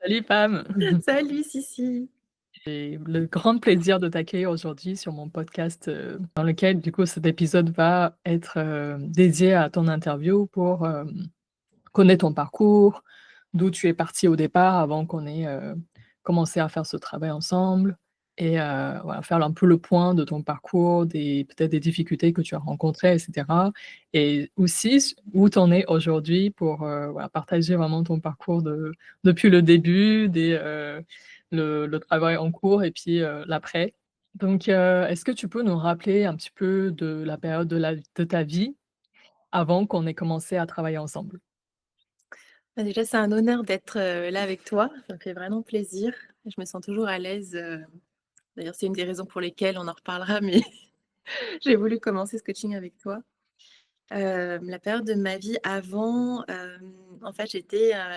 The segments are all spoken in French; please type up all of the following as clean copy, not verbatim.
Salut Pam, Salut Sissi. j'ai le grand plaisir de t'accueillir aujourd'hui sur mon podcast, dans lequel du coup cet épisode va être, dédié à ton interview pour, connaître ton parcours, d'où tu es parti au départ avant qu'on ait, commencé à faire ce travail ensemble et voilà, faire un peu le point de ton parcours, des peut-être des difficultés que tu as rencontrées et cetera et aussi où tu en es aujourd'hui pour, voilà, partager vraiment ton parcours depuis le début, le travail en cours et puis, l'après. Donc, est-ce que tu peux nous rappeler un petit peu de la période de ta vie avant qu'on ait commencé à travailler ensemble? Bah, déjà, c'est un honneur d'être, là avec toi. Ça me fait vraiment plaisir. Je me sens toujours à l'aise, d'ailleurs, c'est une des raisons pour lesquelles on en reparlera, mais j'ai voulu commencer ce coaching avec toi. La période de ma vie avant, en fait,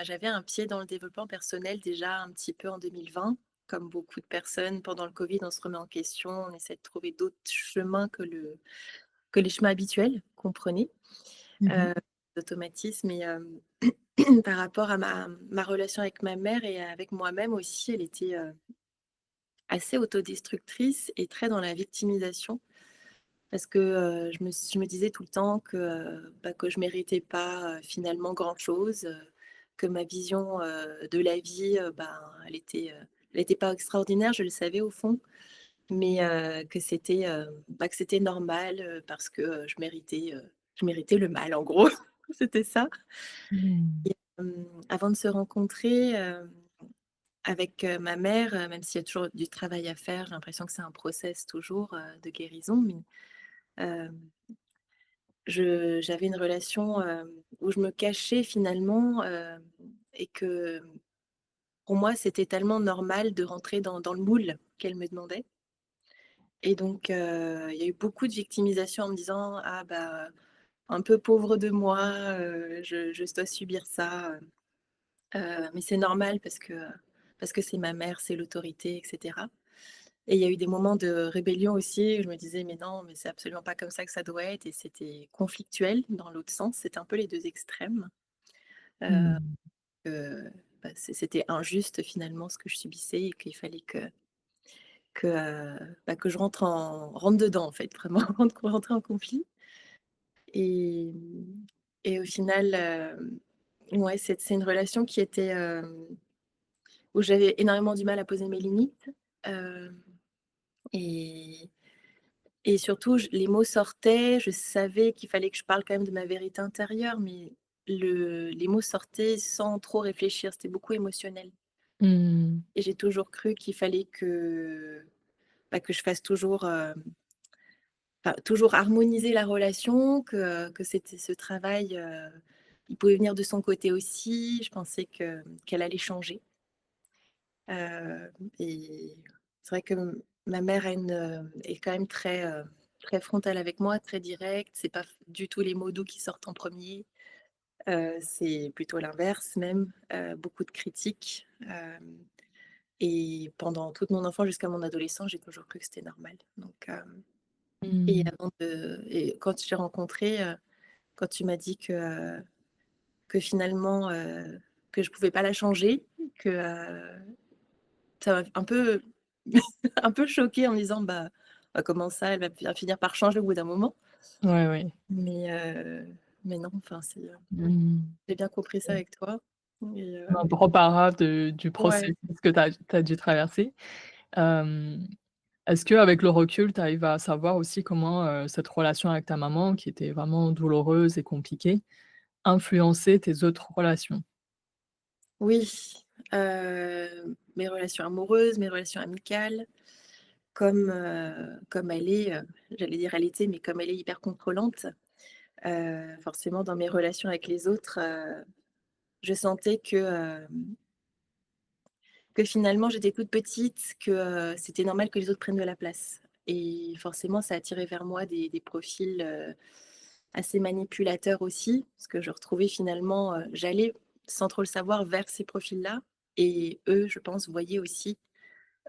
j'avais un pied dans le développement personnel déjà un petit peu en 2020. Comme beaucoup de personnes, pendant le covid, on se remet en question, on essaie de trouver d'autres chemins que les chemins habituels qu'on prenait, Mmh. heu, d'automatisme et par rapport à ma relation avec ma mère et avec moi-même aussi, elle était, assez autodestructrice et très dans la victimisation parce que, je me disais tout le temps que, que je méritais pas, finalement grand-chose, que ma vision, de la vie, elle était pas extraordinaire, je le savais au fond, mais que c'était normal, parce que, je méritais le mal en gros, c'était ça. Mmh. Et avant de se rencontrer, avec, ma mère, même s'il y a toujours du travail à faire, j'ai l'impression que c'est un process toujours, de guérison, mais hem, je j'avais une relation, où je me cachais finalement, et que pour moi, c'était tellement normal de rentrer dans le moule qu'elle me demandait et donc il y a eu beaucoup de victimisation en me disant: «Ah bah, un peu pauvre de moi, je dois subir ça, mais c'est normal parce que c'est ma mère, c'est l'autorité» et cetera. Et il y a eu des moments de rébellion aussi où je me disais: «Mais non, mais c'est absolument pas comme ça que ça doit être» et c'était conflictuel dans l'autre sens. C'était un peu les 2 extrêmes, Mmh. heu, c'était injuste finalement ce que je subissais et qu'il fallait que je rentre dedans en fait, vraiment rentrer en conflit et et au final, ouais, c'est une relation qui était, où j'avais énormément du mal à poser mes limites, hem et Et surtout, les mots sortaient, je savais qu'il fallait que je parle quand même de ma vérité intérieure, mais les mots sortaient sans trop réfléchir, c'était beaucoup émotionnel. Mmh. Et j'ai toujours cru qu'il fallait que je fasse toujours, toujours harmoniser la relation, que c'était ce travail, il pouvait venir de son côté aussi. Je pensais qu'elle allait changer. Et c'est vrai que ma mère est quand même très frontale avec moi, très directe. C'est pas du tout les mots doux qui sortent en premier. C'est plutôt l'inverse même, beaucoup de critiques, et pendant toute mon enfance jusqu'à mon adolescence, j'ai toujours cru que c'était normal. Donc Mmh. et quand je t'ai rencontré, quand tu m'as dit que finalement, que je pouvais pas la changer, ça m'a un peu un peu choquée en me disant: «Bah, comment ça, elle va finir par changer au bout d'un moment?» Ouais, ouais. mais heu, mais non, enfin Mmh. j'ai bien compris ça avec toi et On en reparlera du ouais. processus que tu as dû traverser. Hem, Est-ce qu'avec le recul, tu arrives à savoir aussi comment, cette relation avec ta maman, qui était vraiment douloureuse et compliquée, influençait tes autres relations? Oui, mes relations amoureuses, mes relations amicales, comme elle est, j'allais dire elle était, mais comme elle est hyper contrôlante, forcément dans mes relations avec les autres, je sentais que finalement j'étais toute petite, c'était normal que les autres prennent de la place et forcément ça attirait vers moi des profils, assez manipulateurs aussi. Parce que je retrouvais finalement, j'allais sans trop le savoir vers ces profils-là et eux, je pense, voyaient aussi,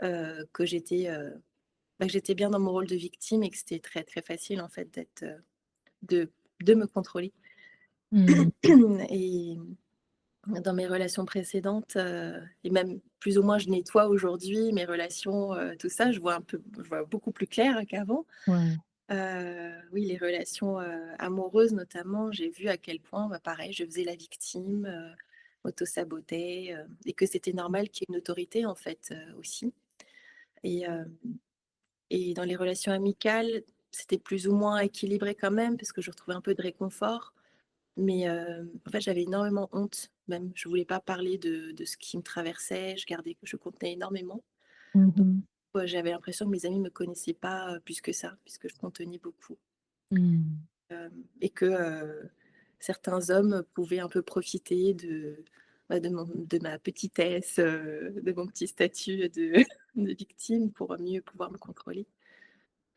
que j'étais bien dans mon rôle de victime et que c'était très, très facile en fait de de me contrôler Mmh. et dans mes relations précédentes, et même plus ou moins je nettoie aujourd'hui mes relations, tout ça, je vois beaucoup plus clair qu'avant. Ouais. Oui, les relations, amoureuses notamment, j'ai vu à quel point, bah, pareil, je faisais la victime, m'auto-sabotais, et que c'était normal qu'il y ait une autorité en fait, aussi. Et hem et dans les relations amicales, c'était plus ou moins équilibré quand même parce que je retrouvais un peu de réconfort. Mais, en fait, j'avais énormément honte même. Je voulais pas parler de ce qui me traversait, je contenais énormément. Mmh. J'avais l'impression que mes amis me connaissaient pas, plus que ça, puisque je contenais beaucoup. Mmh. Et que, certains hommes pouvaient un peu profiter de ma petitesse, de mon petit statut de de victime pour mieux pouvoir me contrôler.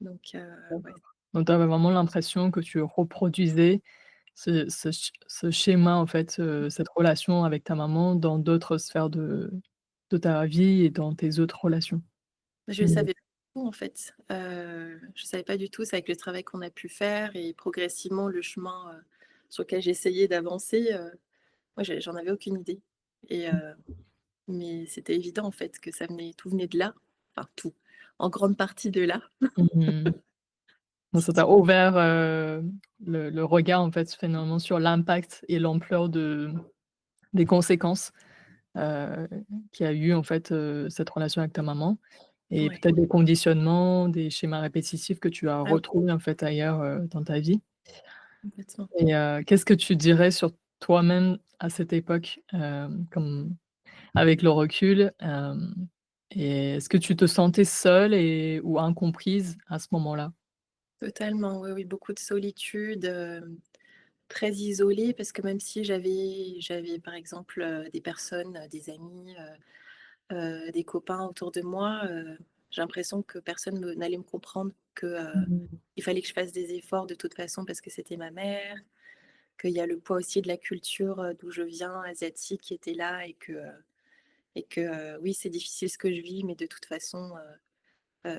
Donc, ouais. D'accord. Donc tu avais vraiment l'impression que tu reproduisais ce schéma, en fait, cette relation avec ta maman dans d'autres sphères de ta vie et dans tes autres relations? Je Mmh. savais pas du tout en fait, je savais pas du tout. C'est avec le travail qu'on a pu faire et progressivement le chemin, sur lequel j'essayais d'avancer, moi j'en avais aucune idée. Mais c'était évident en fait que tout venait de là, enfin tout, en grande partie de là. Mmh. Donc ça Si tu t'a ouvert, le regard, en fait, finalement sur l'impact et l'ampleur des conséquences, heu, qu'il y a eu, en fait, cette relation avec ta maman et Ouais, peut-être des conditionnements, des schémas répétitifs que tu as ah oui, retrouvés, en fait, ailleurs, dans ta vie. complètement. Et qu'est-ce que tu dirais sur toi-même à cette époque, comme avec le recul, et est-ce que tu te sentais seule et ou incomprise à ce moment-là? Totalement, oui, oui, beaucoup de solitude, très isolée parce que même si j'avais par exemple, des personnes, des amis, des copains autour de moi, j'ai l'impression que personne n'allait me comprendre, que, Mmh. il fallait que je fasse des efforts de toute façon parce que c'était ma mère, qu'il y a le poids aussi de la culture, d'où je viens, asiatique, qui était là et que oui, c'est difficile ce que je vis, mais de toute façon,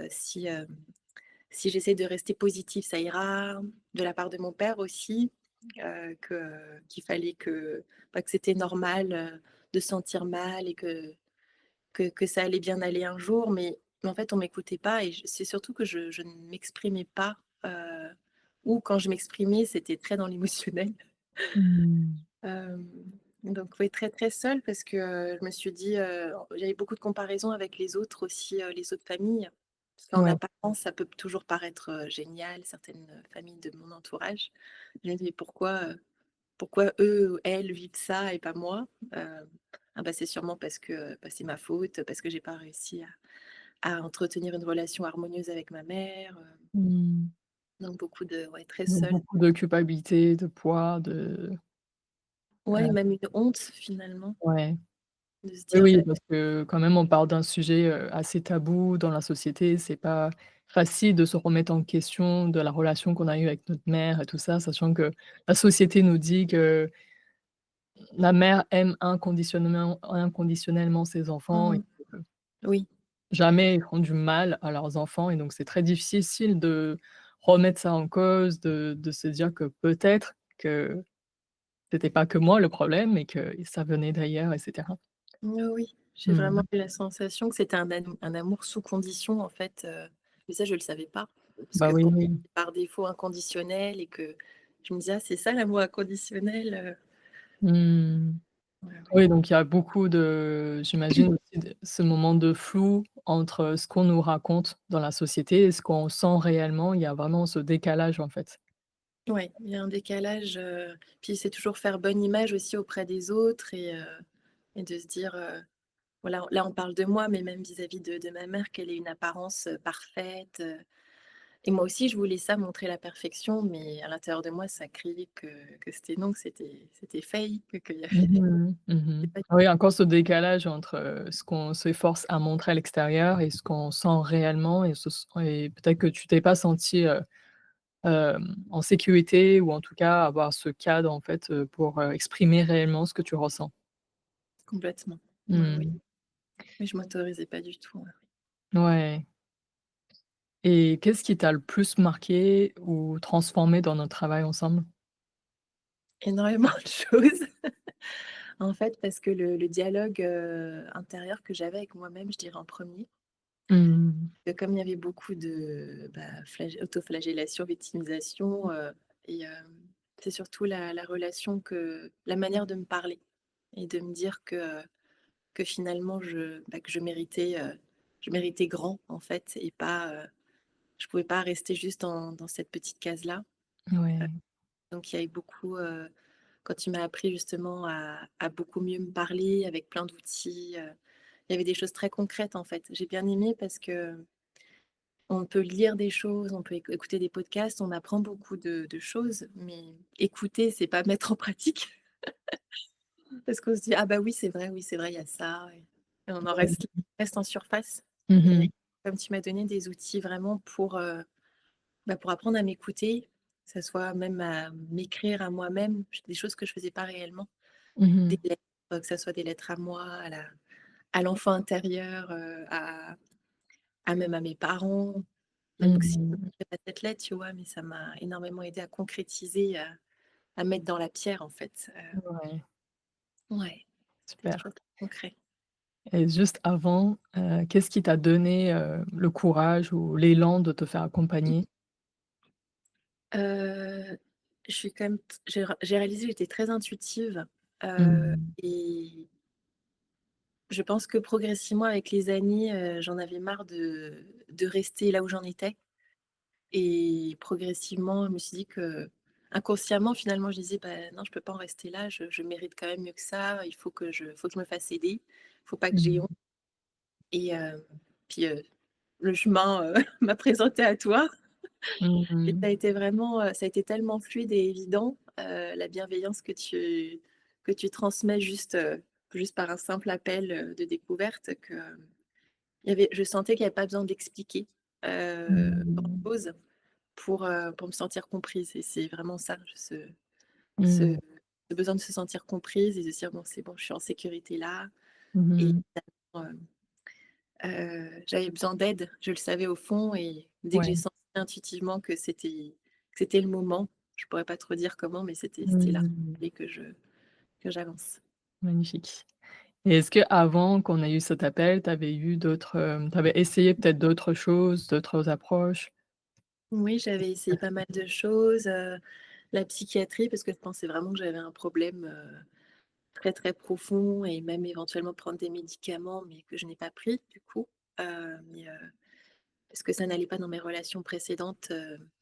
si j'essaie de rester positive, ça ira. De la part de mon père aussi, qu'il fallait que c'était normal, de se sentir mal et que ça allait bien aller un jour, mais en fait, on m'écoutait pas et c'est surtout que je ne m'exprimais pas, ou quand je m'exprimais, c'était très dans l'émotionnel. Mmh. Hem, donc oui, très, très seule parce que, je me suis dit, j'avais beaucoup de comparaisons avec les autres aussi, les autres familles. Parce qu'en Ouais. apparence, ça peut toujours paraître, génial, certaines, familles de mon entourage. Je me dis: pourquoi eux ou elles vivent ça et pas moi?» Ah bah, c'est sûrement parce que, bah, c'est ma faute, parce que j'ai pas réussi à entretenir une relation harmonieuse avec ma mère, Mmh. donc beaucoup de ouais, très Donc seule. beaucoup de culpabilité, de poids, de Ouais, heu, même une honte finalement, ouais. de se Oui, dire: oui, «Bah». parce que quand même on parle d'un sujet, assez tabou dans la société. C'est pas facile de se remettre en question de la relation qu'on a eue avec notre mère et tout ça, sachant que la société nous dit que la mère aime inconditionnellement ses enfants et Mmh. Oui. jamais ils font du mal à leurs enfants et donc c'est très difficile de remettre ça en cause, de se dire que peut-être que c'était pas que moi le problème et que ça venait d'ailleurs et cetera. Oui, oui, j'ai vraiment Mmh. eu la sensation que c'était un amour sous condition en fait, mais ça je le savais pas. Parce Bah, que oui, pour moi, oui. c'était par défaut inconditionnel et que je me disais: «Ah c'est ça l'amour inconditionnel?» Mmh. Ouais, ouais. Oui, donc il y a beaucoup de j'imagine aussi ce moment de flou entre ce qu'on nous raconte dans la société et ce qu'on sent réellement. Il y a vraiment ce décalage, en fait. Ouais, il y a un décalage, puis c'est toujours faire bonne image aussi auprès des autres et de se dire, voilà, là on parle de moi, mais même vis-à-vis de ma mère, qu'elle ait une apparence, parfaite, et moi aussi je voulais ça, montrer la perfection, mais à l'intérieur de moi ça criait que c'était non, que c'était fake, qu'il y avait Mmh mh. Mmh. pas. Oui, encore ce décalage entre, ce qu'on s'efforce à montrer à l'extérieur et ce qu'on sent réellement et peut-être que tu t'es pas sentie, en sécurité ou en tout cas avoir ce cadre, en fait, pour, exprimer réellement ce que tu ressens. Complètement. Oui, oui. Mmh. Mais je m'autorisais pas du tout, ouais. Ouais. Et qu'est-ce qui t'a le plus marqué ou transformé dans notre travail ensemble? Énormément de choses. En fait, parce que le dialogue, intérieur que j'avais avec moi-même, je dirais en premier, Mmh. que comme il y avait beaucoup de, autoflagellation, victimisation, et c'est surtout la relation la manière de me parler et de me dire que finalement que je méritais grand en fait et pas, je pouvais pas rester juste dans cette petite case-là. Ouais. Donc il y a eu beaucoup, quand tu m'as appris justement à beaucoup mieux me parler avec plein d'outils, il y avait des choses très concrètes en fait. J'ai bien aimé parce que on peut lire des choses, on peut écouter des podcasts, on apprend beaucoup de choses, mais écouter, c'est pas mettre en pratique parce qu'on se dit: «Ah bah oui, c'est vrai, il y a ça» et on en Ouais. reste en surface. Mmh Et mh. comme tu m'as donné des outils vraiment pour apprendre à m'écouter, que ça soit même à m'écrire à moi-même, des choses que je faisais pas réellement, des Mmh. lettres, que ça soit des lettres à moi, à l'enfant intérieur, à même à mes parents, même que si Mmh. j'ai pas cette lettre, tu vois? Mais ça m'a énormément aidé à concrétiser, à mettre dans la pierre, en fait, Ouais, ouais, c'est super. toujours très concret. Et juste avant, qu'est-ce qui t'a donné, le courage ou l'élan de te faire accompagner? Heu, je suis quand même t j'ai réalisé que j'étais très intuitive, Mmh. et je pense que progressivement avec les années, j'en avais marre de rester là où j'en étais et progressivement, je me suis dit que inconsciemment finalement, je disais: «Bah, non, je peux pas en rester là, je mérite quand même mieux que ça, il faut que je me fasse aider, il faut pas que j'ai Mmh. honte» et puis, le chemin, m'a présenté à toi Mmh et mh. ça a été tellement fluide et évident, la bienveillance que tu transmets juste par un simple appel, de découverte que je sentais qu'il y avait pas besoin d'expliquer, Mmh. grand-chose pour me sentir comprise et c'est vraiment ça, ce Mmh. ce besoin de se sentir comprise et de se dire: «Bon, c'est bon, je suis en sécurité là» et Mmh. heu j'avais besoin d'aide, je le savais au fond et dès que Ouais. j'ai senti intuitivement que c'était le moment, je pourrais pas trop dire comment, mais c'était là, Mmh. il fallait que j'avance. Magnifique. Et est-ce qu'avant qu'on ait eu cet appel, tu avais eu d'autres, tu avais essayé peut-être d'autres choses, d'autres approches? Oui, j'avais essayé pas mal de choses, la psychiatrie parce que je pensais vraiment que j'avais un problème, très, très profond et même éventuellement prendre des médicaments, mais que je n'ai pas pris du coup, mais parce que ça n'allait pas dans mes relations précédentes,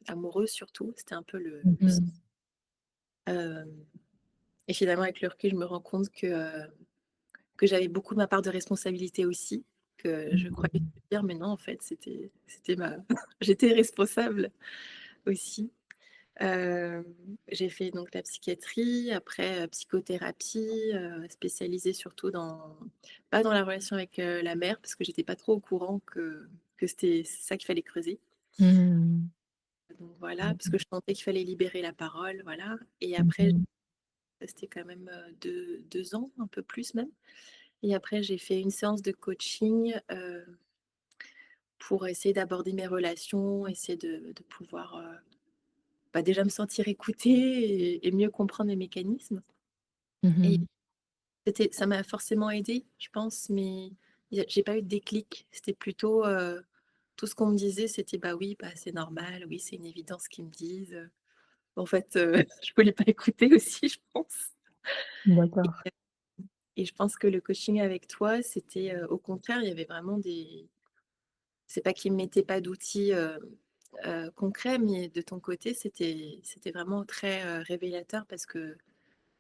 amoureuses surtout. C'était un peu Mmh le mh. hem et finalement avec le recul, je me rends compte que j'avais beaucoup ma part de responsabilité aussi, que je croyais Mmh. dire, mais non en fait c'était ma j'étais responsable aussi. Hem, j'ai fait donc la psychiatrie, après, psychothérapie, spécialisée surtout pas dans la relation avec, la mère parce que j'étais pas trop au courant que c'était ça qu'il fallait creuser. Mmh. Donc voilà, parce que Mmh. je sentais qu'il fallait libérer la parole, voilà et Mmh après, mh. resté quand même, 2 ans, un peu plus même et après j'ai fait une séance de coaching, pour essayer d'aborder mes relations, essayer de pouvoir, déjà me sentir écoutée et mieux comprendre mes mécanismes et Mmh. ça m'a forcément aidée, je pense, mais j'ai pas eu de déclic. C'était plutôt, tout ce qu'on me disait, c'était: «Bah oui, bah, c'est normal, oui, c'est une évidence ce qu'ils me disent». En fait, je voulais pas écouter aussi, je pense D'accord. et je pense que le coaching avec toi, c'était, au contraire, il y avait vraiment des c'est pas qu'ils me mettaient pas d'outils, concrets, mais de ton côté, c'était vraiment très, révélateur parce que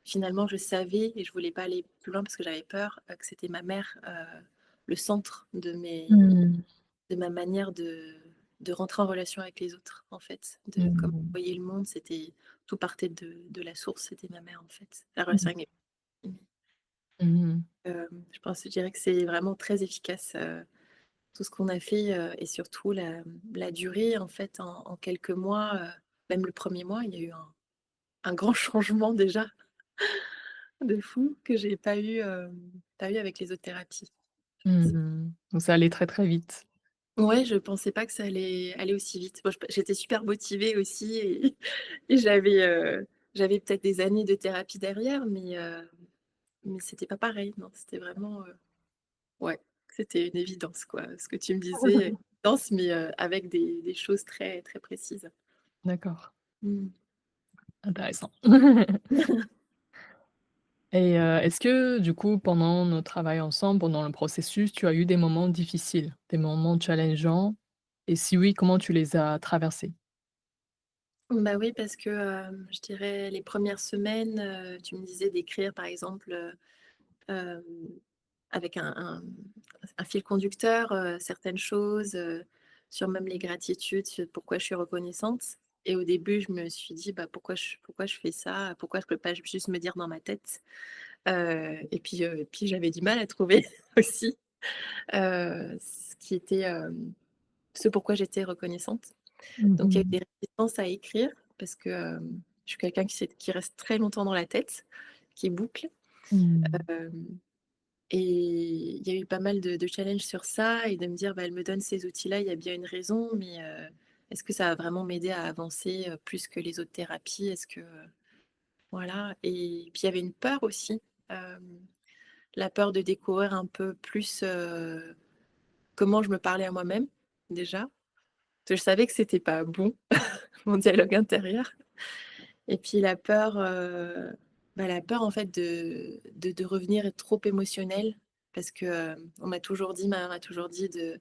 finalement, je savais et je voulais pas aller plus loin parce que j'avais peur, que c'était ma mère, le centre Mmh. de ma manière de rentrer en relation avec les autres, en fait. De comment Mmh. je voyais le monde, tout partait de la source, c'était ma mère, en fait. La Mmh. relation avec mes Mmh. je dirais que c'est vraiment très efficace, tout ce qu'on a fait, et surtout la durée, en fait, en quelques mois, même le premier mois, il y a eu un grand changement déjà de fou que j'ai pas eu avec les autres thérapies, je pense. Mmh. Donc ça allait très, très vite. Ouais, je pensais pas que ça allait aller aussi vite. Moi, j'étais super motivée aussi et et j'avais peut-être des années de thérapie derrière, mais mais c'était pas pareil, non, c'était vraiment, ouais, c'était une évidence, quoi. Ce que tu me disais, évidence, mais avec des choses très, très précises. D'accord, Mmh. intéressant. Et est-ce que du coup, pendant notre travail ensemble, pendant le processus, tu as eu des moments difficiles, des moments challengeants? Et si oui, comment tu les as traversés? Bah, oui, parce que, je dirais les premières semaines, tu me disais d'écrire par exemple, hem, avec un fil conducteur, certaines choses, sur même les gratitudes, sur pourquoi je suis reconnaissante et au début, je me suis dit: «Bah, pourquoi je fais ça? Pourquoi je peux pas juste me dire dans ma tête?» Puis j'avais du mal à trouver aussi, ce qui était, ce pourquoi j'étais reconnaissante. Mmh Donc il y a eu mh. des résistances à écrire parce que, je suis quelqu'un qui reste très longtemps dans la tête, qui boucle, Mmh. hem et il y a eu pas mal de challenges sur ça et de me dire: «Bah, elle me donne ces outils-là, il y a bien une raison, mais est-ce que ça va vraiment m'aider à avancer, plus que les autres thérapies? Est-ce que» voilà et puis il y avait une peur aussi, la peur de découvrir un peu plus, comment je me parlais à moi-même, déjà. Parce que je savais que c'était pas bon, mon dialogue intérieur. Et puis la peur en fait de revenir être trop émotionnelle parce que, on m'a toujours dit ma mère m'a toujours dit que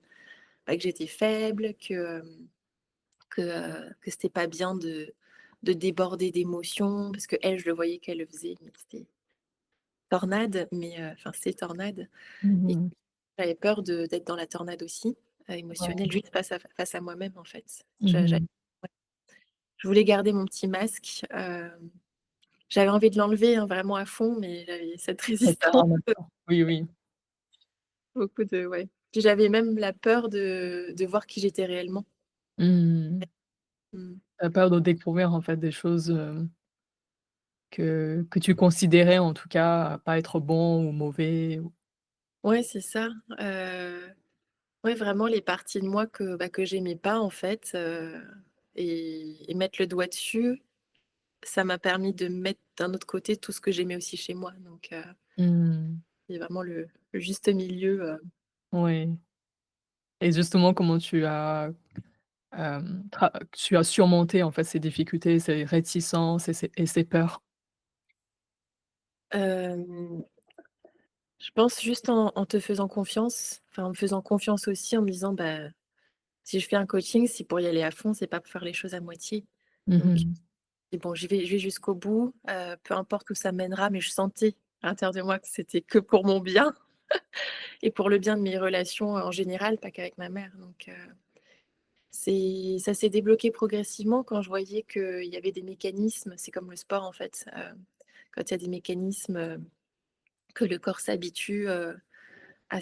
j'étais faible, que c'était pas bien de déborder d'émotions parce qu'elle, je le voyais qu'elle le faisait, mais c'était tornade, mais enfin c'est tornade Mmh et mh. j'avais peur d'être dans la tornade aussi, Ouais. émotionnelle, juste face à moi-même en fait. Mmh mh. Ouais, je voulais garder mon petit masque, j'avais envie de l'enlever, hein, vraiment à fond, mais j'avais cette Ça sert résistance, en même temps. Oui, oui. beaucoup de ouais. Puis j'avais même la peur de voir qui j'étais réellement. Mmh. Mmh. Tu as peur de découvrir en fait des choses, que tu considérais en tout cas pas être bon ou mauvais ou Ouais, c'est ça, ouais, vraiment les parties de moi que j'aimais pas en fait, et mettre le doigt dessus, ça m'a permis de mettre d'un autre côté tout ce que j'aimais aussi chez moi, donc mmh. c'est vraiment le juste milieu, Ouais et justement comment tu as surmonté en fait ces difficultés, ces réticences et ces peurs? hem je pense juste en te faisant confiance, enfin, en me faisant confiance aussi en me disant: «Bah, si je fais un coaching, c'est pour y aller à fond, c'est pas pour faire les choses à moitié». Mmh Donc mh. et bon, je vais jusqu'au bout, peu importe où ça mènera, mais je sentais à l'intérieur de moi que c'était que pour mon bien et pour le bien de mes relations, en général, pas qu'avec ma mère. Donc c'est ça s'est débloqué progressivement quand je voyais qu'il y avait des mécanismes, c'est comme le sport en fait, quand il y a des mécanismes, que le corps s'habitue, à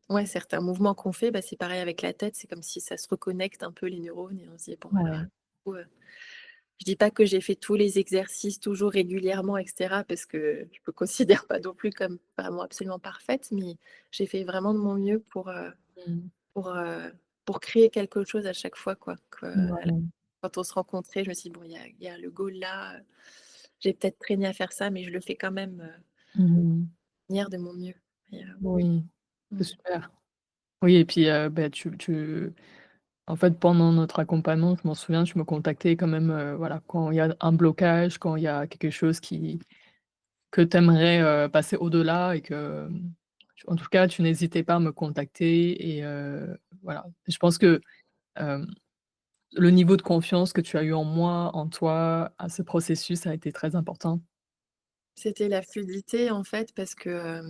ouais, certains mouvements qu'on fait, bah, c'est pareil avec la tête, c'est comme si ça se reconnecte un peu les neurones et on se dit: «Bon alors, Ouais. je dis pas que j'ai fait tous les exercices toujours régulièrement et cetera parce que je me considère pas non plus comme vraiment absolument parfaite, mais j'ai fait vraiment de mon mieux Mmh. pour, heu, pour créer quelque chose à chaque fois quoi, Ouais. quand on se rencontrait, je me suis dit: «Bon, il y a le goal là, j'ai peut-être traîné à faire ça, mais je le fais quand même, Mmh mh. de mon mieux» et Oui, c'est mmh, super. Oui et puis, bah, tu en fait, pendant notre accompagnement, je m'en souviens, tu me contactais quand même, voilà, quand il y a un blocage, quand il y a quelque chose qui que tu aimerais, passer au-delà et que, en tout cas, tu n'hésitais pas à me contacter et voilà. Je pense que, hem, le niveau de confiance que tu as eu en moi, en toi, à ce processus a été très important. c'était la fluidité en fait parce que,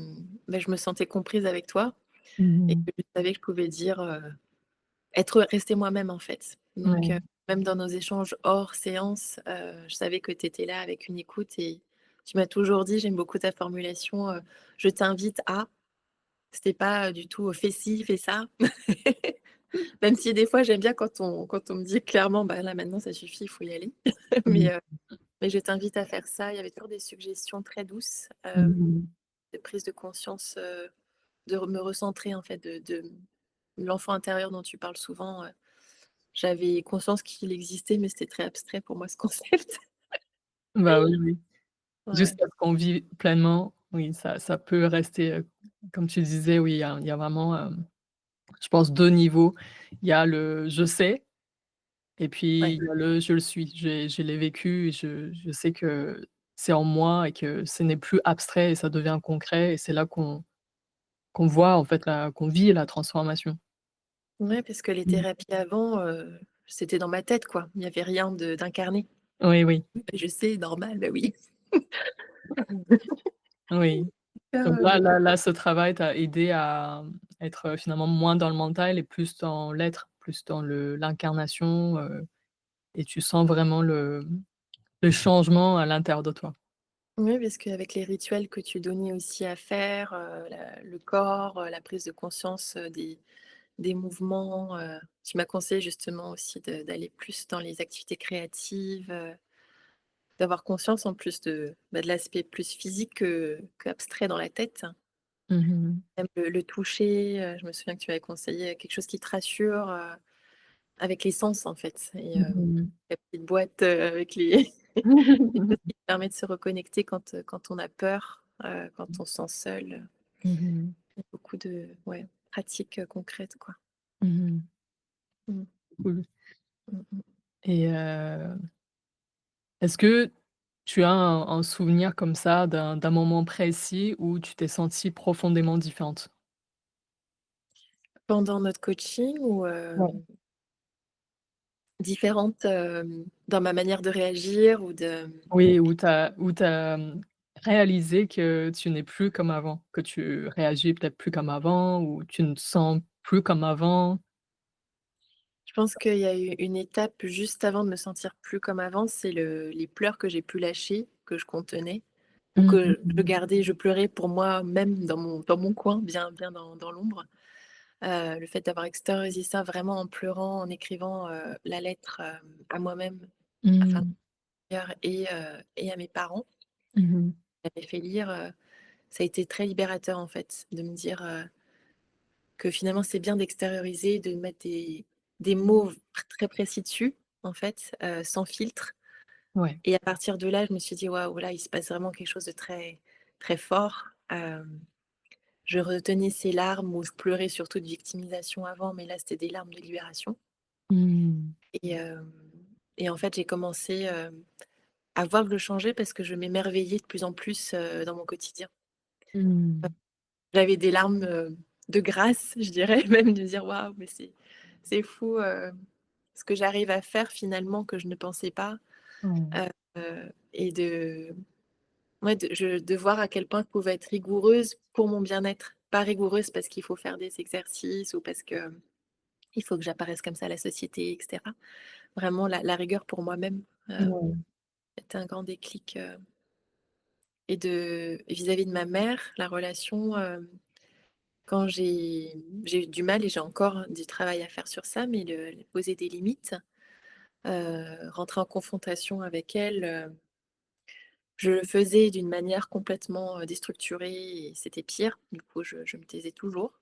je me sentais comprise avec toi. Et Mmh que je savais que je pouvais dire, rester moi-même, en fait. mh. Donc Ouais. même dans nos échanges hors séance, je savais que tu étais là avec une écoute et tu m'as toujours dit j'aime beaucoup ta formulation, «Je t'invite à». C'était pas, du tout, «Fais ci, fais ça». Même si des fois j'aime bien quand on me dit clairement: «Bah, là maintenant ça suffit, il faut y aller». Mmh. Mais «Je t'invite à faire ça». Il y avait toujours des suggestions très douces, Mmh mh. de prise de conscience, me recentrer en fait, de l'enfant intérieur dont tu parles souvent, j'avais conscience qu'il existait, mais c'était très abstrait pour moi ce concept. Bah, oui, oui. Ouais, jusqu'à ce qu'on vit pleinement, oui, ça peut rester, comme tu disais, oui, il y a vraiment, je pense 2 niveaux. Il y a le «je sais» et puis ouais. il y a le «je le suis». Je l'ai vécu et je sais que c'est en moi et que ce n'est plus abstrait et ça devient concret et c'est là qu'on voit en fait qu'on vit la transformation. Ouais, parce que les Mmh. thérapies avant, c'était dans ma tête, quoi. Il y avait rien d'incarné. Oui, oui, Je sais, normal, bah oui. oui. Super, Donc là le là là, ce travail t'a aidé à, être, finalement moins dans le mental et plus dans l'être, plus dans l'incarnation, et tu sens vraiment le changement à l'intérieur de toi. Oui, parce qu'avec les rituels que tu donnais aussi à faire, la le corps, la prise de conscience, des mouvements, tu m'as conseillé justement aussi d'aller plus dans les activités créatives, d'avoir conscience en plus de l'aspect plus physique qu'abstrait dans la tête. Mmh mh. Même le toucher, je me souviens que tu m'avais conseillé quelque chose qui te rassure, avec les sens en fait et Mmh la petite boîte, avec les les choses qui permettent de se reconnecter quand on a peur, quand on se sent seul. Mmh mh. Il y a beaucoup de ouais, pratiques, concrètes quoi. Mmh. Mmh. Cool. Mmh mh. Et est-ce que tu as un souvenir comme ça d'un moment précis où tu t'es sentie profondément différente? Pendant notre coaching ou, Ouais. différentes, dans ma manière de réagir ou de Oui, où tu as, réalisé que tu n'es plus comme avant, que tu réagis peut-être plus comme avant ou tu ne te sens plus comme avant? je pense qu'il y a eu une étape juste avant de me sentir plus comme avant, c'est les pleurs que j'ai pu lâcher, que je contenais ou Mmh que je mh. gardais, je pleurais pour moi-même dans mon coin, bien dans l'ombre. Le fait d'avoir extériorisé ça vraiment en pleurant, en écrivant, la lettre, à moi-même, enfin Mmh. et à mes parents, Mmh mh. j'avais fait lire, ça a été très libérateur en fait, de me dire, que finalement c'est bien d'extérioriser, de mettre des mots très précis dessus, en fait, sans filtre Ouais. et à partir de là, je me suis dit: «Waouh, là, il se passe vraiment quelque chose de très, très fort». Je retenais ces larmes où je pleurais surtout de victimisation avant, mais là, c'était des larmes de libération Mmh. et hem et en fait, j'ai commencé, à voir le changer parce que je m'émerveillais de plus en plus, dans mon quotidien. Mmh. J'avais des larmes, de grâce, je dirais, même de dire: «Waouh, mais c'est fou, ce que j'arrive à faire finalement que je ne pensais pas». Ouais. Et de voir à quel point je pouvais être rigoureuse pour mon bien-être. Pas rigoureuse parce qu'il faut faire des exercices ou parce que il faut que j'apparaisse comme ça à la société et cetera. Vraiment la rigueur pour moi-même, Ouais. c'était un grand déclic, et vis-à-vis de ma mère, la relation, quand j'ai eu du mal et j'ai encore du travail à faire sur ça, mais poser des limites, rentrer en confrontation avec elle, je le faisais d'une manière complètement, déstructurée et c'était pire. Du coup, je me taisais toujours.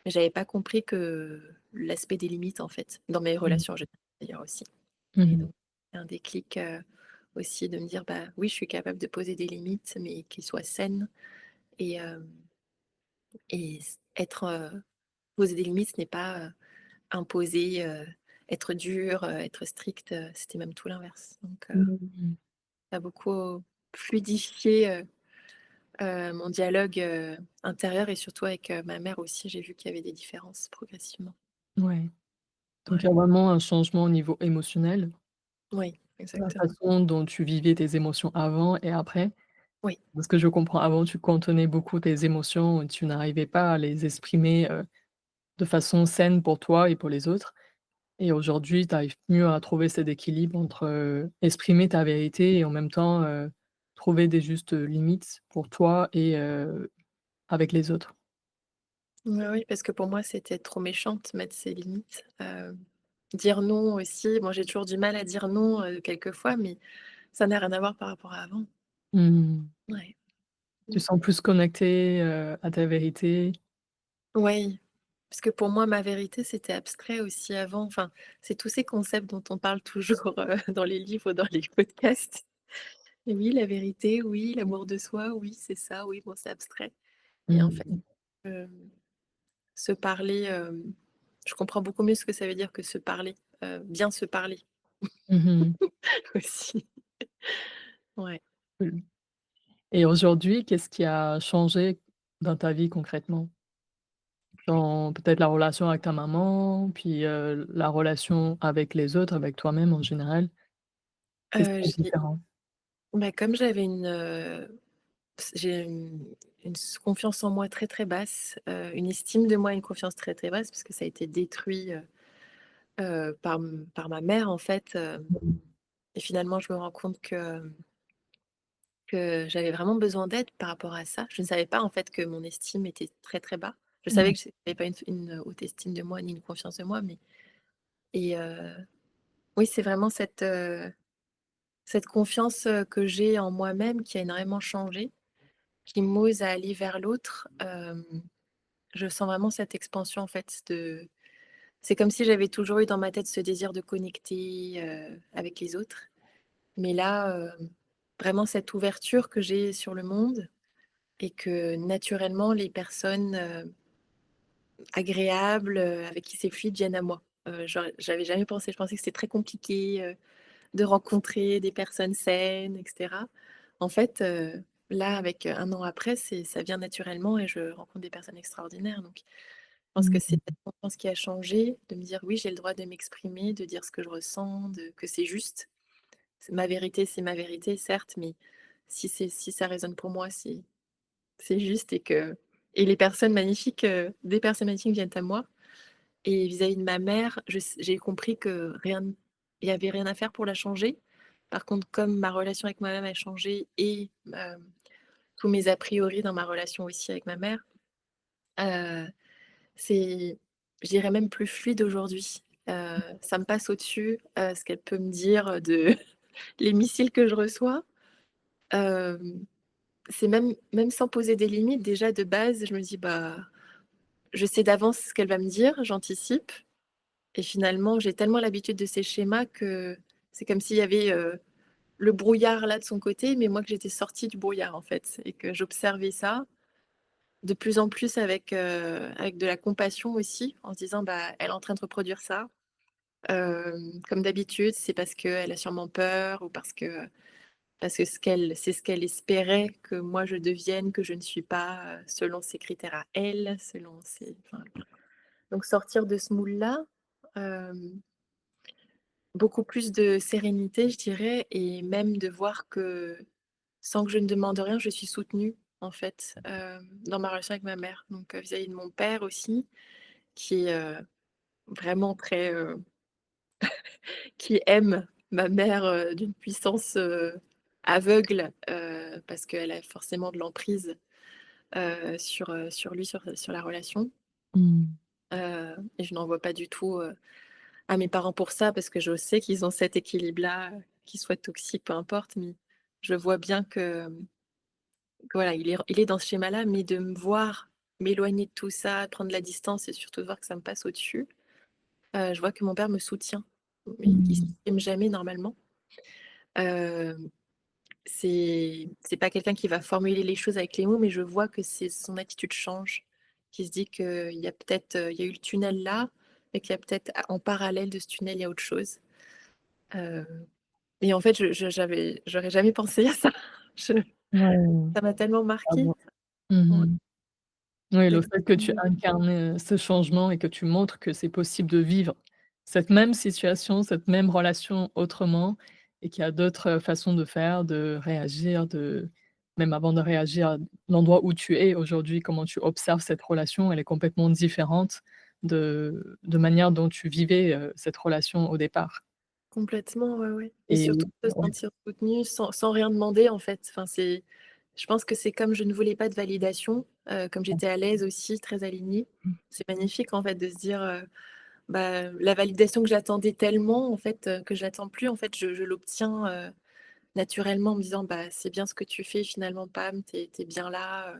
Mais j'avais pas compris que l'aspect des limites, en fait, dans mes Mmh. relations en général d'ailleurs aussi. Et Mmh. donc un déclic, aussi de me dire: «Bah, oui, je suis capable de poser des limites, mais qu'ils soient saines» et hem et être, poser des limites, ce n'est pas, imposer, être dur, être strict, c'était même tout l'inverse. Donc Mmh. ça a beaucoup fluidifié, mon dialogue, intérieur et surtout avec, ma mère aussi, j'ai vu qu'il y avait des différences progressivement. Ouais. Donc il y Ouais. a vraiment un changement au niveau émotionnel, Oui, la exactement. façon dont tu vivais tes émotions avant et après. Oui. De ce que je comprends, avant, tu contenais beaucoup tes émotions et tu n'arrivais pas à les exprimer, de façon saine pour toi et pour les autres. Et aujourd'hui, tu arrives mieux à trouver cet équilibre entre, exprimer ta vérité et en même temps, trouver des justes limites pour toi et avec les autres. Oui, oui, parce que pour moi, c'était trop méchant de mettre ses limites. Dire non aussi, moi j'ai toujours du mal à dire non, quelquefois, mais ça n'a rien à voir par rapport à avant. Mmh. Ouais. Tu Mmh. sens plus connecté, à ta vérité. Ouais, parce que pour moi, ma vérité, c'était abstrait aussi avant. Enfin, c'est tous ces concepts dont on parle toujours, dans les livres ou dans les podcasts. Et oui, la vérité, oui, l'amour de soi, oui, c'est ça, oui, bon, c'est abstrait et en fait, Mmh. hem, se parler, je comprends beaucoup mieux ce que ça veut dire que se parler, bien se parler Mmh. aussi. Ouais. Mmh. Et aujourd'hui, qu'est-ce qui a changé dans ta vie concrètement? Dans peut-être la relation avec ta maman, puis, la relation avec les autres, avec toi-même en général? Qu'est-ce qui est J'ai différent? bah, comme j'avais j'ai une confiance en moi très, très basse, une estime de moi, une confiance très, très basse parce que ça a été détruit, par ma mère en fait, Mmh. et finalement je me rends compte que j'avais vraiment besoin d'aide par rapport à ça. Je ne savais pas en fait que mon estime était très, très bas. Je savais Ouais. que j'avais pas une haute estime de moi ni une confiance de moi, mais et oui, c'est vraiment cette confiance, que j'ai en moi-même qui a énormément changé, qui m'ose à aller vers l'autre. Je sens vraiment cette expansion en fait de c'est comme si j'avais toujours eu dans ma tête ce désir de connecter, avec les autres. Mais là, vraiment cette ouverture que j'ai sur le monde et que naturellement les personnes, agréables, avec qui c'est fluide viennent à moi. J'avais jamais pensé, je pensais que c'était très compliqué, de rencontrer des personnes saines et cetera. En fait, là avec, 1 an après, ça vient naturellement et je rencontre des personnes extraordinaires donc je pense que c'est Mmh. cette confiance qui a changé, de me dire: «Oui, j'ai le droit de m'exprimer, de dire ce que je ressens, de que c'est juste. C'est ma vérité certes, mais si ça résonne pour moi, c'est juste» et les personnes magnifiques, des personnes magnifiques viennent à moi et vis-à-vis de ma mère, j'ai compris que il y avait rien à faire pour la changer. Par contre, comme ma relation avec moi-même a changé et tous mes a priori dans ma relation aussi avec ma mère, heu c'est je dirais même plus fluide aujourd'hui. Ça me passe au-dessus, ce qu'elle peut me dire, de les missiles que je reçois. Hem, c'est même sans poser des limites, déjà de base, je me dis: «Bah, je sais d'avance ce qu'elle va me dire, j'anticipe» et finalement, j'ai tellement l'habitude de ces schémas que c'est comme s'il y avait, le brouillard là de son côté, mais moi que j'étais sortie du brouillard en fait et que j'observais ça de plus en plus avec de la compassion aussi, en se disant: «Bah, elle est en train de reproduire ça». Comme d'habitude, c'est parce qu'elle a sûrement peur ou parce que c'est ce qu'elle espérait que moi je devienne, que je ne suis pas, selon ses critères à elle, selon ses enfin, donc sortir de ce moule-là, hem, beaucoup plus de sérénité, je dirais et même de voir que, sans que je ne demande rien, je suis soutenue, en fait, dans ma relation avec ma mère. Donc, vis-à-vis de mon père aussi, qui est, vraiment très, qui aime ma mère, d'une puissance, aveugle, parce qu'elle a forcément de l'emprise, sur lui, sur la relation. Mmh. Et je n'en veux pas du tout, à mes parents pour ça, parce que je sais qu'ils ont cet équilibre-là, qu'il soit toxique, peu importe, mais je vois bien que voilà, il est dans ce schéma-là, mais de me voir m'éloigner de tout ça, prendre la distance et surtout de voir que ça me passe au-dessus, je vois que mon père me soutient, mais il Mmh. s'exprime jamais normalement. Hem c'est pas quelqu'un qui va formuler les choses avec les mots, mais je vois que c'est son attitude change, qui se dit qu'il y a peut-être, il y a eu le tunnel là, mais qu'il y a peut-être en parallèle de ce tunnel, il y a autre chose. Heu et en fait, j'aurais jamais pensé à ça. Je Ouais, Ça m'a tellement ah marquée. bon. Ouais, Mmh. Oui, le fait que tu d'être incarnes, ce changement et que tu montres que c'est possible de vivre cette même situation, cette même relation autrement et qu'il y a d'autres, façons de faire, de réagir, de même avant de réagir, l'endroit où tu es aujourd'hui, comment tu observes cette relation, elle est complètement différente de manière dont tu vivais, cette relation au départ complètement, ouais, ouais et et surtout se ouais. sentir soutenue sans rien demander, en fait. Enfin, je pense que c'est comme je ne voulais pas de validation, comme j'étais à l'aise aussi, très alignée. C'est magnifique, en fait, de se dire, bah, la validation que j'attendais tellement en fait, que je l'attends plus en fait, je l'obtiens, naturellement en me disant: «Bah, c'est bien ce que tu fais finalement Pam, tu es bien là,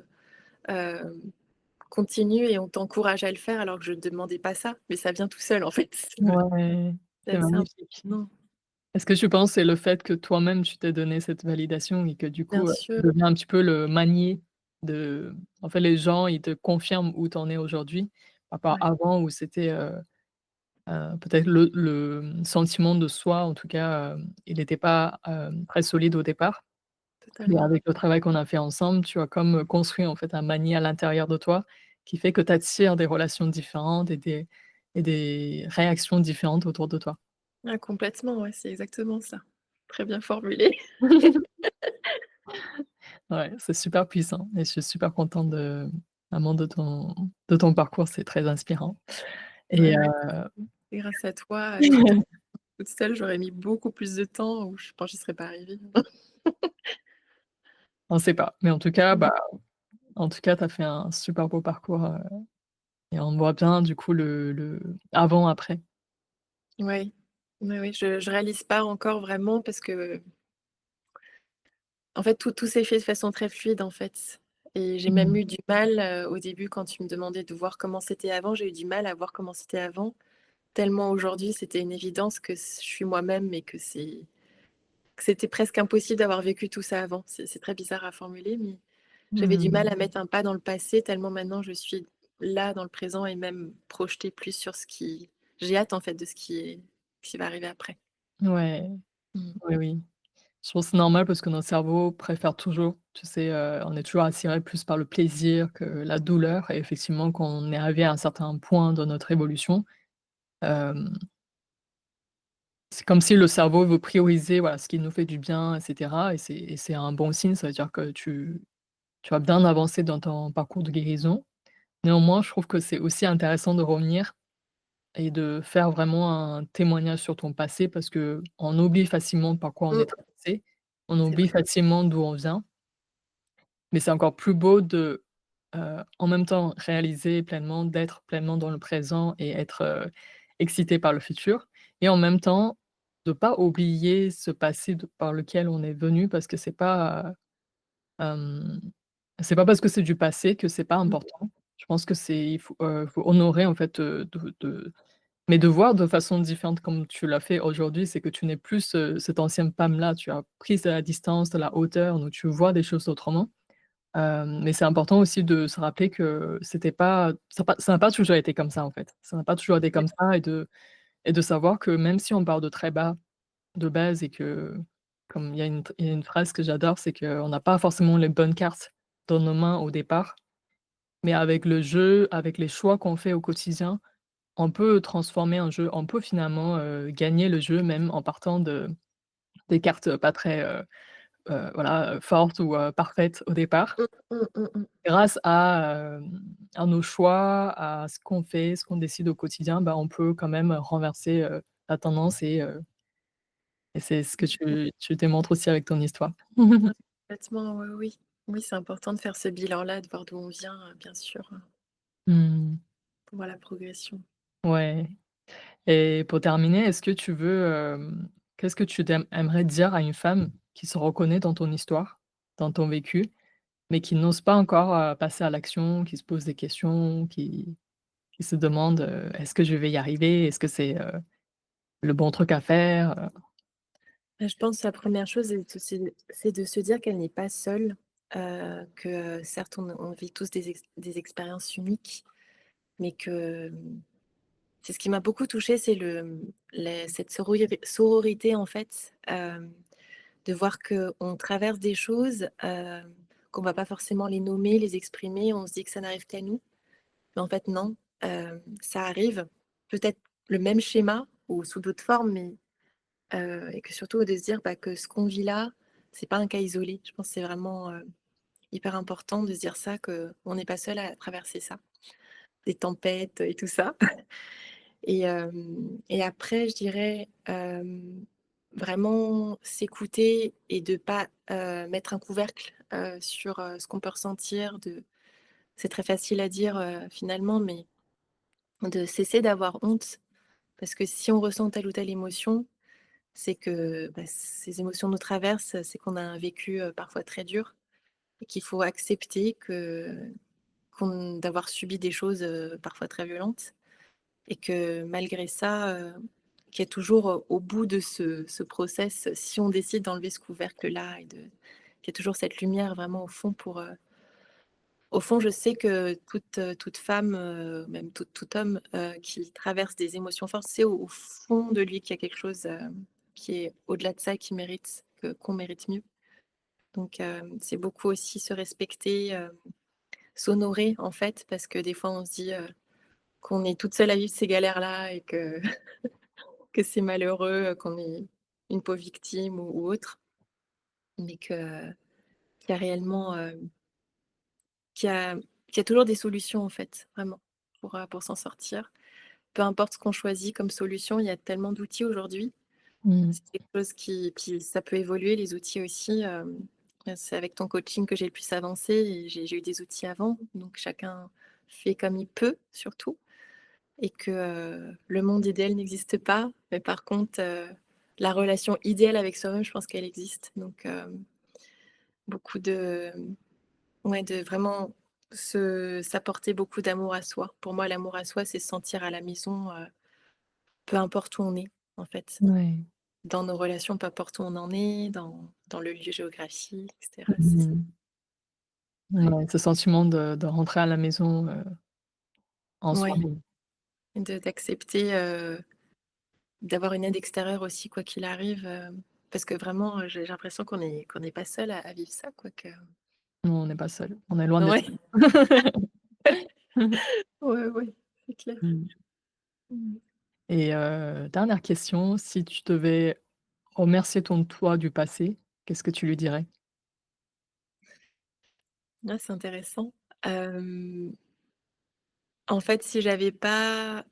continue et on t'encourage à le faire», alors que je demandais pas ça, mais ça vient tout seul en fait. Ouais, C'est c'est assez magnifique. impressionnant. Est-ce que tu penses que c'est le fait que toi-même tu t'es donné cette validation et que du Bien coup, sûr, tu deviens un petit peu le manier de en fait, les gens, ils te confirment où tu en es aujourd'hui, par rapport ouais, à avant où c'était, peut-être sentiment de soi en tout cas, il était pas, très solide au départ. Mais totalement. avec le travail qu'on a fait ensemble, tu as comme, construit en fait un manier à l'intérieur de toi, qui fait que tu attires des relations différentes et des réactions différentes autour de toi. Ah complètement, ouais, c'est exactement ça. Très bien formulé. Ouais, c'est super puissant et je suis super contente vraiment de ton parcours, c'est très inspirant et Ouais, c'est grâce à toi, toute seule, j'aurais mis beaucoup plus de temps ou je pense que j'y serais pas arrivée. on sait pas, mais en tout cas, Mmh. bah, en tout cas, tu as fait un super beau parcours, et on voit bien du coup le avant après. Ouais. Oui, oui, je réalise pas encore vraiment parce que en fait, tout s'est fait de façon très fluide, en fait et j'ai même Mmh. eu du mal, au début quand tu me demandais de voir comment c'était avant, j'ai eu du mal à voir comment c'était avant. Tellement aujourd'hui, c'était une évidence que je suis moi-même et que c'était presque impossible d'avoir vécu tout ça avant. C'est très bizarre à formuler, mais j'avais du Mmh. mal à mettre un pas dans le passé tellement maintenant je suis là, dans le présent et même projetée plus sur ce qui j'ai hâte, en fait, de ce qui va arriver après. Ouais, Mmh. oui, oui. Je pense que c'est normal parce que notre cerveau préfère toujours, tu sais, on est toujours attiré plus par le plaisir que la douleur et effectivement, quand on est arrivé à un certain point dans notre évolution, hem, c'est comme si le cerveau veut prioriser, voilà, ce qui nous fait du bien et cetera et c'est un bon signe. Ça veut dire que tu vas bien avancer dans ton parcours de guérison. Néanmoins, je trouve que c'est aussi intéressant de revenir et de faire vraiment un témoignage sur ton passé parce qu'on oublie facilement par quoi on est Mmh, traversé, on c'est oublie vrai. facilement d'où on vient. Mais c'est encore plus beau de, en même temps réaliser pleinement, d'être pleinement dans le présent et être, excité par le futur et en même temps, de pas oublier ce passé par lequel on est venu parce que hem, c'est pas parce que c'est du passé que c'est pas Mmh, important. Je pense que faut honorer en fait, mais de voir de façon différente comme tu l'as fait aujourd'hui, c'est que tu n'es plus cette ancienne Pam-là, tu as pris de la distance, de la hauteur, donc tu vois des choses autrement. Mais c'est important aussi de se rappeler que c'était pas ça n'a pas toujours été comme ça, en fait. Ça n'a pas toujours été ouais. comme ça et de savoir que même si on part de très bas, de base et que comme il y a une phrase que j'adore, c'est qu'on n'a pas forcément les bonnes cartes dans nos mains au départ, mais avec le jeu, avec les choix qu'on fait au quotidien, on peut transformer un jeu. On peut finalement, gagner le jeu même en partant des cartes pas très, voilà, fortes ou, parfaites au départ. Mmh, mmh, mmh, mmh. Grâce à nos choix, à ce qu'on fait, ce qu'on décide au quotidien, bah, on peut quand même renverser, la tendance et c'est ce que tu démontres aussi avec ton histoire. Ouais, complètement, oui, oui. Oui, c'est important de faire ce bilan-là, de voir d'où on vient, bien sûr, Mmh. pour voir la progression. Ouais et pour terminer, est-ce que tu veux, qu'est-ce que tu aimerais dire à une femme qui se reconnaît dans ton histoire, dans ton vécu, mais qui n'ose pas encore, passer à l'action, qui se pose des questions, qui se demande, «Est-ce que je vais y arriver? Est-ce que c'est, le bon truc à faire?» Bah, je pense la première chose c'est de se dire qu'elle n'est pas seule, que certes on vit tous des expériences uniques, mais que, c'est ce qui m'a beaucoup touchée, c'est cette sororité en fait, de voir qu'on traverse des choses, qu'on va pas forcément les nommer, les exprimer, on se dit que ça n'arrive qu'à nous, mais en fait non, ça arrive, peut-être le même schéma ou sous d'autres formes, mais et que surtout de se dire, bah, que ce qu'on vit là, c'est pas un cas isolé. Je pense que c'est vraiment, hyper important de se dire ça, qu'on n'est pas seul à traverser ça, des tempêtes et tout ça. Et après je dirais, vraiment s'écouter et de pas, mettre un couvercle, sur, ce qu'on peut ressentir, c'est très facile à dire, finalement, mais de cesser d'avoir honte. Parce que si on ressent telle ou telle émotion, c'est que, bah, ces émotions nous traversent, c'est qu'on a un vécu, parfois très dur et qu'il faut accepter d'avoir subi des choses, parfois très violentes et que malgré ça, qu'il y a toujours, au bout de ce process, si on décide d'enlever ce couvercle-là et de qu'il y a toujours cette lumière vraiment au fond pour, au fond, je sais que toute femme, même tout homme, qui traverse des émotions fortes, c'est au fond de lui qu'il y a quelque chose, qui est au-delà de ça, qui mérite qu'on mérite mieux. Donc, c'est beaucoup aussi se respecter, s'honorer en fait, parce que des fois on se dit, qu'on est toute seule à vivre ces galères-là et que que c'est malheureux, qu'on est une pauvre victime ou autre, mais qu'il y a réellement, qu'il y a qu'il y a toujours des solutions en fait, vraiment, pour s'en sortir. Peu importe ce qu'on choisit comme solution, il y a tellement d'outils aujourd'hui. Mmh. C'est quelque chose qui puis ça peut évoluer les outils aussi, c'est avec ton coaching que j'ai le plus avancé et j'ai eu des outils avant, donc chacun fait comme il peut surtout et que, le monde idéal n'existe pas, mais par contre, la relation idéale avec soi-même, je pense qu'elle existe, donc beaucoup de ouais, de vraiment s'apporter beaucoup d'amour à soi. Pour moi, l'amour à soi, c'est se sentir à la maison, peu importe où on est, en fait. Ouais. Dans nos relations, peu importe où on en est, dans le lieu géographique et cetera. Mmh. Ouais. Ouais, ce sentiment de rentrer à la maison, en Ouais, soi-même. d'accepter, d'avoir une aide extérieure aussi, quoi qu'il arrive, parce que vraiment, j'ai l'impression qu'on n'est pas seul à vivre ça, quoi que Non, on n'est pas seul, on est loin d'être ouais, seul. ouais, ouais, c'est clair. Mmh. Mmh. Et dernière question, si tu devais remercier ton toi du passé, qu'est-ce que tu lui dirais? Ah, c'est intéressant. Hem, En fait, si j'avais pas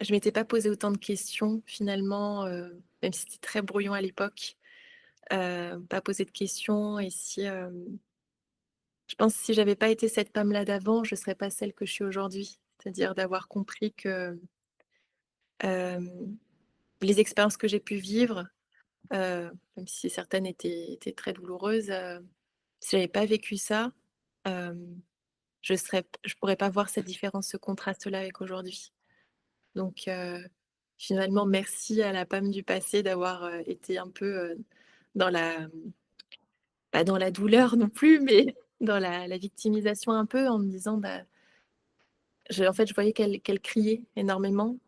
je m'étais pas posé autant de questions finalement, même si c'était très brouillon à l'époque, pas poser de questions et si, je pense que si j'avais pas été cette femme-là d'avant, je serais pas celle que je suis aujourd'hui. C'est-à-dire d'avoir compris que, hem, les expériences que j'ai pu vivre, même si certaines étaient très douloureuses, si j'avais pas vécu ça, hem, je pourrais pas voir cette différence, ce contraste-là avec aujourd'hui. Donc, finalement, merci à la Pam du passé d'avoir, été un peu, dans la pas dans la douleur non plus, mais dans la victimisation un peu en me disant: «Bah». En fait, je voyais qu'elle criait énormément,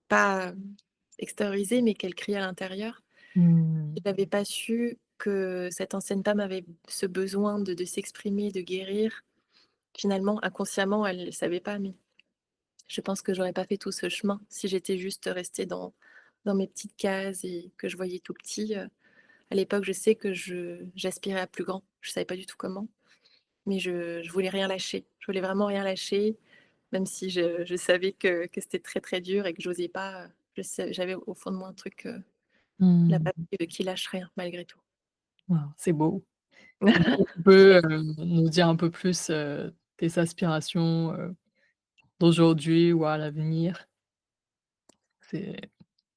pas, extériorisée, mais qu'elle criait à l'intérieur. Mmh. Je n'avais pas su que cette ancienne femme avait ce besoin de s'exprimer, de guérir. Finalement, inconsciemment, elle ne le savait pas, mais je pense que j'aurais pas fait tout ce chemin si j'étais juste restée dans mes petites cases et que je voyais tout petit, À l'époque, je sais que j'aspirais à plus grand. Je savais pas du tout comment, mais je voulais rien lâcher. Je voulais vraiment rien lâcher. Même si je savais que c'était très, très dur et que j'osais pas, j'avais au fond de moi un truc, la Mmh. peur qui lâche rien malgré tout. Waouh, c'est beau. Est-ce que tu peux, nous dire un peu plus, tes aspirations, d'aujourd'hui ou à l'avenir? C'est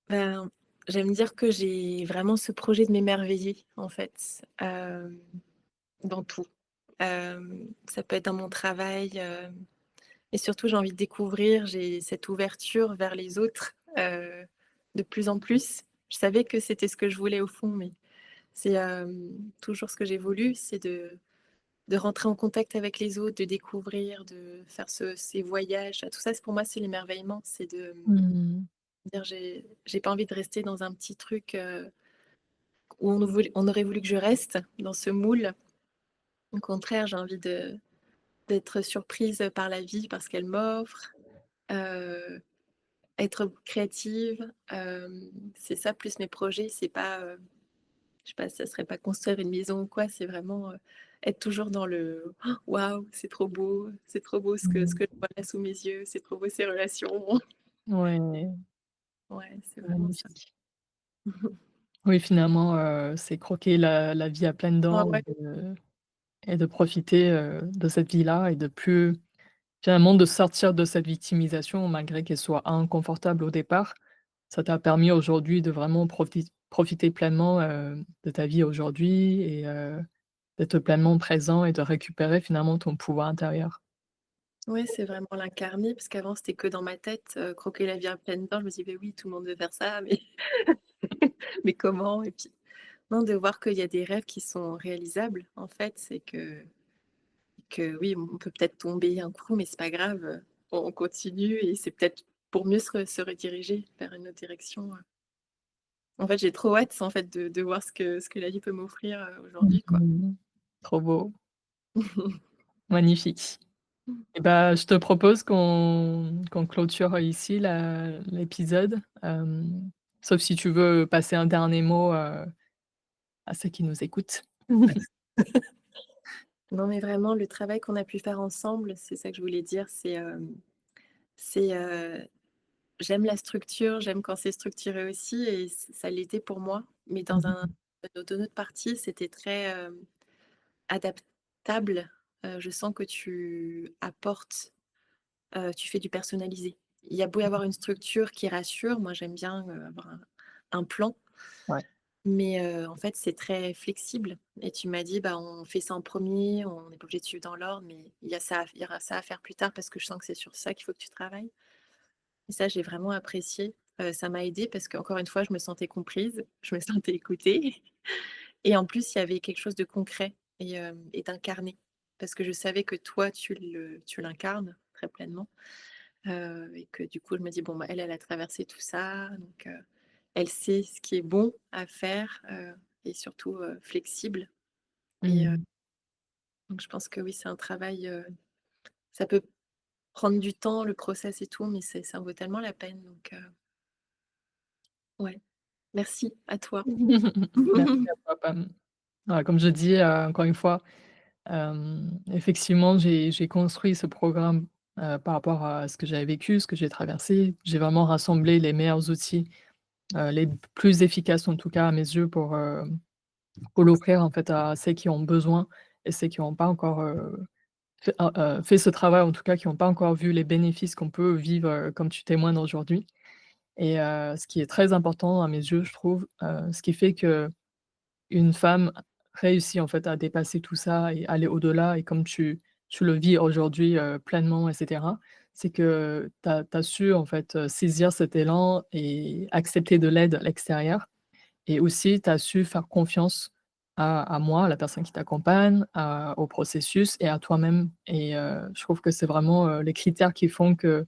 Ben, j'aime dire que j'ai vraiment ce projet de m'émerveiller en fait, dans tout. Ça peut être dans mon travail, et surtout j'ai envie de découvrir, j'ai cette ouverture vers les autres, de plus en plus. Je savais que c'était ce que je voulais au fond, mais c'est, toujours ce que j'ai voulu, c'est de rentrer en contact avec les autres, de découvrir, de faire ces voyages. Tout ça, c'est pour moi, c'est l'émerveillement. C'est de mmh. dire j'ai pas envie de rester dans un petit truc, où on aurait voulu que je reste dans ce moule. Au contraire, j'ai envie d'être surprise par la vie, par ce qu'elle m'offre, heu, être créative. C'est ça plus mes projets, c'est pas, je sais pas, ça serait pas construire une maison ou quoi, c'est vraiment, être toujours dans le: «Oh, «Waouh, c'est trop beau ce Mmh. que je vois là sous mes yeux, c'est trop beau ces relations». Ouais, Ouais, c'est vraiment ça. magnifique. Oui, finalement, c'est croquer la vie à pleines Ouais, dents ouais. et de profiter, de cette vie-là et de plus finalement de sortir de cette victimisation malgré qu'elle soit inconfortable au départ. Ça t'a permis aujourd'hui de vraiment profiter pleinement, de ta vie aujourd'hui et d'être pleinement présent et de récupérer finalement ton pouvoir intérieur. Ouais, c'est vraiment l'incarner parce qu'avant c'était que dans ma tête, croquer la vie à pleines dents. Je me dis: «Beh, oui, tout le monde veut faire ça, mais mais comment?» Et puis non, de voir qu'il y a des rêves qui sont réalisables, en fait, c'est que oui, on peut peut-être tomber un coup, mais c'est pas grave, on continue et c'est peut-être pour mieux se rediriger vers une autre direction. En fait, j'ai trop hâte, en fait, de voir ce que la vie peut m'offrir, aujourd'hui, quoi. Mmh. Trop beau, magnifique. Et bah, je te propose qu'on clôture ici l'épisode, sauf si tu veux passer un dernier mot, à ceux qui nous écoutent. Non, mais vraiment, le travail qu'on a pu faire ensemble, c'est ça que je voulais dire, c'est, j'aime la structure, j'aime quand c'est structuré aussi et ça l'était pour moi, mais dans Mmh. une autre partie, c'était très, adaptable. Je sens que tu apportes, tu fais du personnalisé. Il y a beau y avoir une structure qui rassure, moi j'aime bien, avoir un plan, Ouais. mais en fait, c'est très flexible et tu m'as dit: «Bah, on fait ça en premier, on n'est pas obligé de suivre dans l'ordre, mais il y aura ça à faire plus tard parce que je sens que c'est sur ça qu'il faut que tu travailles». Et ça, j'ai vraiment apprécié. Ça m'a aidée parce qu'encore une fois, je me sentais comprise, je me sentais écoutée et en plus, il y avait quelque chose de concret et d'incarné. Parce que je savais que toi, tu l'incarnes très pleinement, et que du coup, je me dis: «Bon, bah, elle a traversé tout ça, donc elle sait ce qui est bon à faire, et surtout, flexible» et Mmh. donc je pense que oui, c'est un travail, ça peut prendre du temps, le process et tout, mais ça en vaut tellement la peine donc ouais. Merci à toi. Merci à toi, Pam. Voilà, comme je dis, encore une fois, effectivement, j'ai construit ce programme, par rapport à ce que j'avais vécu, ce que j'ai traversé. J'ai vraiment rassemblé les meilleurs outils, les plus efficaces en tout cas à mes yeux pour l'offrir en fait à ceux qui ont besoin et ceux qui n'ont pas encore, fait ce travail, en tout cas qui n'ont pas encore vu les bénéfices qu'on peut vivre, comme tu témoignes aujourd'hui. Et ce qui est très important à mes yeux, je trouve, ce qui fait qu'une femme réussit en fait à dépasser tout ça et aller au-delà et comme tu le vis aujourd'hui, pleinement et cetera, c'est que tu as su en fait, saisir cet élan et accepter de l'aide à l'extérieur et aussi tu as su faire confiance à moi, à la personne qui t'accompagne, à au processus et à toi-même et je trouve que c'est vraiment, les critères qui font que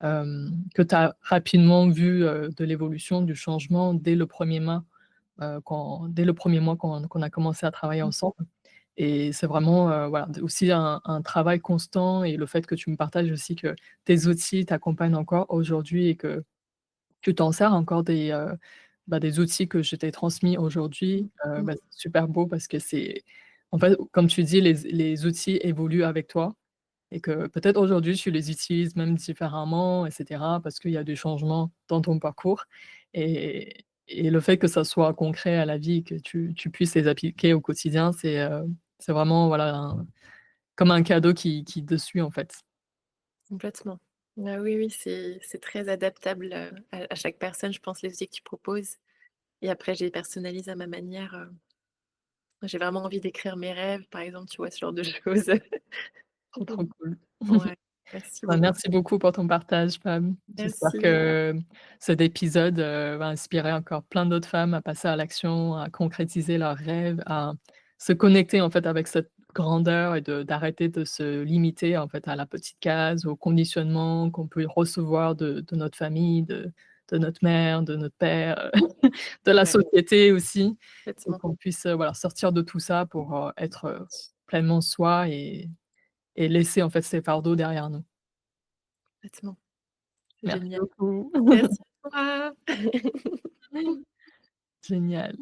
tu as rapidement vu, de l'évolution, du changement dès le premier mois, dès le premier mois qu'on a commencé à travailler ensemble et c'est vraiment, voilà, aussi un travail constant et le fait que tu me partages aussi que tes outils t'accompagnent encore aujourd'hui et que tu t'en sers encore des outils que je t'ai transmis aujourd'hui, Mmh. c'est super beau parce que c'est en fait, comme tu dis, les outils évoluent avec toi et que peut-être aujourd'hui tu les utilises même différemment et cetera parce qu'il y a des changements dans ton parcours et le fait que ça soit concret à la vie, que tu puisses les appliquer au quotidien, c'est vraiment voilà comme un cadeau qui te suit en fait. Complètement. Ah oui, oui, c'est très adaptable, à chaque personne, je pense, les outils que tu proposes et après je les personnalise à ma manière, j'ai vraiment envie d'écrire mes rêves, par exemple, tu vois? Ce genre de choses. Trop, trop cool. Ouais, merci Bah, beaucoup. merci beaucoup pour ton partage, Pam. J'espère Merci. que cet épisode, va inspirer encore plein d'autres femmes à passer à l'action, à concrétiser leurs rêves, à se connecter, en fait, avec cette grandeur et d'arrêter de se limiter, en fait, à la petite case, au conditionnement qu'on peut recevoir de notre famille, de notre mère, de notre père, de la Ouais, société aussi et complètement, qu'on puisse, voilà, sortir de tout ça pour, être, pleinement soi et laisser, en fait, ces fardeaux derrière nous. complètement. Merci Génial. beaucoup. Merci à toi. Génial.